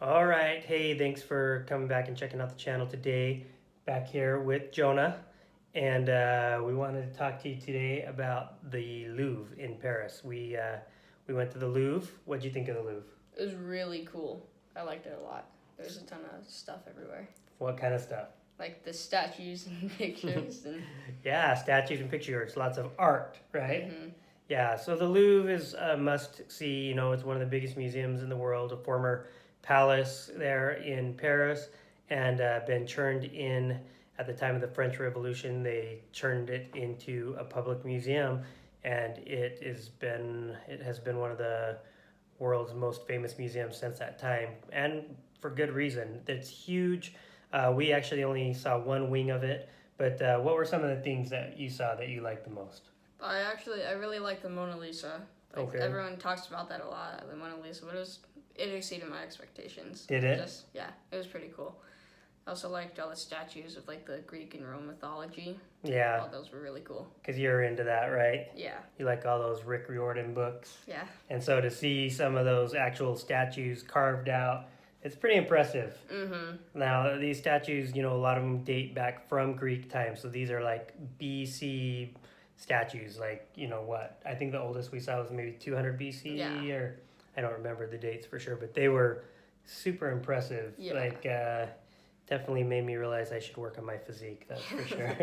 All right. Hey, thanks for coming back and checking out the channel today. Back here with Jonah. And we wanted to talk to you today about the Louvre in Paris. We went to the Louvre. What'd you think of the Louvre? It was really cool. I liked it a lot. There's a ton of stuff everywhere. What kind of stuff? Like the statues and pictures and Yeah, statues and pictures. Lots of art, right? mm-hmm. Yeah, so the Louvre is a must-see. It's one of the biggest museums in the world, a former palace there in Paris, and been turned in at the time of the French Revolution. They turned it into a public museum, and it has been one of the world's most famous museums since that time, and for good reason. It's huge. We actually only saw one wing of it, but what were some of the things that you saw that you liked the most? I really like the Mona Lisa. Like Okay. everyone talks about that a lot, the Mona Lisa, but it exceeded my expectations. Did it? It was pretty cool. I also liked all the statues of like the Greek and Rome mythology. Yeah, All those were really cool. because you're into that, right? Yeah. You like all those Rick Riordan books. Yeah. And so to see some of those actual statues carved out, it's pretty impressive. Mm-hmm. Now, these statues, a lot of them date back from Greek times. So these are like BC statues. Like, what? I think the oldest we saw was maybe 200 BC, Yeah. or I don't remember the dates for sure, but they were super impressive. Yeah. Like, definitely made me realize I should work on my physique, that's for sure.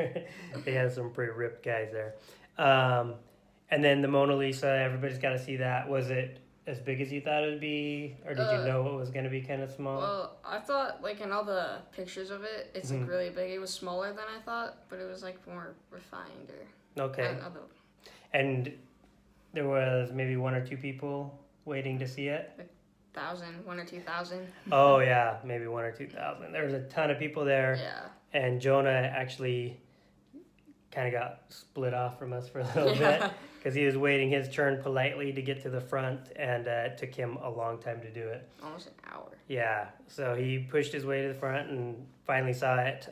They had some pretty ripped guys there. And then the Mona Lisa, everybody's got to see that. Was it as big as you thought it would be, or did you know it was going to be kind of small? Well, I thought like in all the pictures of it, it's like really big. It was smaller than I thought, but it was like more refined or Okay. I don't know. And there was maybe one or two people waiting to see it? 1,000 or 2,000. Oh, yeah, maybe 1 or 2,000. There was a ton of people there. Yeah. And Jonah actually kind of got split off from us for a little bit because he was waiting his turn politely to get to the front, and it took him a long time to do it. Almost an hour. Yeah, so he pushed his way to the front and finally saw it.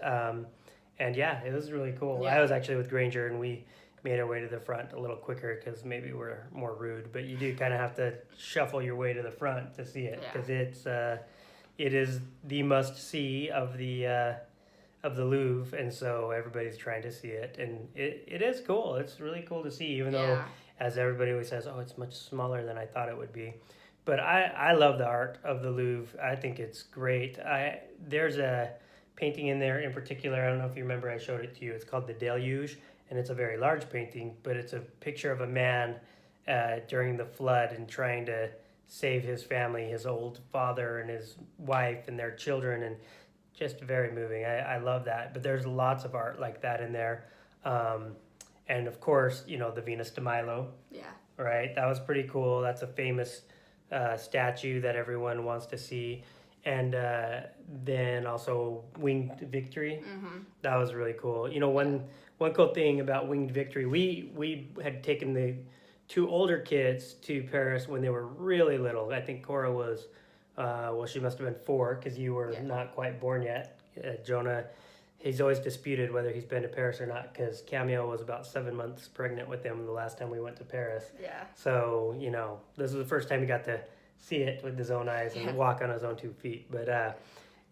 And yeah, it was really cool. Yeah. I was actually with Granger, and we made our way to the front a little quicker because maybe we're more rude, but you do kind of have to shuffle your way to the front to see it because it is the must see of the Louvre, and so everybody's trying to see it, and it is cool. It's really cool to see, even though, as everybody always says, oh, it's much smaller than I thought it would be. But I love the art of the Louvre. I think it's great. There's a painting in there in particular. I don't know if you remember, I showed it to you. It's called The Deluge, and it's a very large painting, but it's a picture of a man during the flood and trying to save his family, his old father and his wife and their children, and just very moving. I love that. But there's lots of art like that in there. And of course, the Venus de Milo. Yeah. Right? That was pretty cool. That's a famous statue that everyone wants to see. And then also Winged Victory. Mm-hmm. That was really cool. One cool thing about Winged Victory, we had taken the two older kids to Paris when they were really little. I think Cora was, she must have been 4 because you were not quite born yet. Jonah, he's always disputed whether he's been to Paris or not because Camille was about 7 months pregnant with him the last time we went to Paris. Yeah. So, this was the first time he got to see it with his own eyes and walk on his own 2 feet.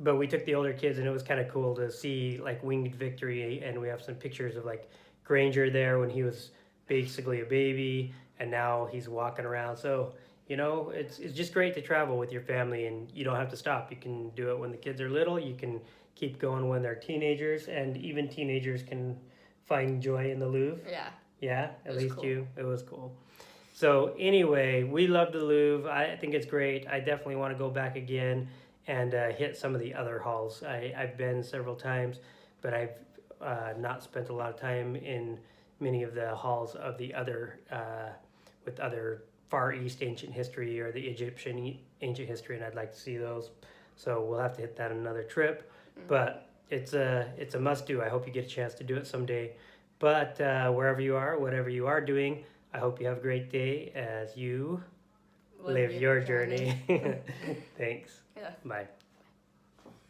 But we took the older kids, and it was kind of cool to see like Winged Victory, and we have some pictures of like Granger there when he was basically a baby, and now he's walking around. So, it's just great to travel with your family, and you don't have to stop. You can do it when the kids are little. You can keep going when they're teenagers, and even teenagers can find joy in the Louvre. Yeah. Yeah, at least cool. you. It was cool. So anyway, we love the Louvre. I think it's great. I definitely want to go back again and hit some of the other halls. I've been several times, but I've not spent a lot of time in many of the halls of the other, with other Far East ancient history or the Egyptian ancient history, and I'd like to see those. So we'll have to hit that on another trip. Mm-hmm. But it's a must-do. I hope you get a chance to do it someday. But wherever you are, whatever you are doing, I hope you have a great day as you live your journey. Thanks. Yeah. Bye.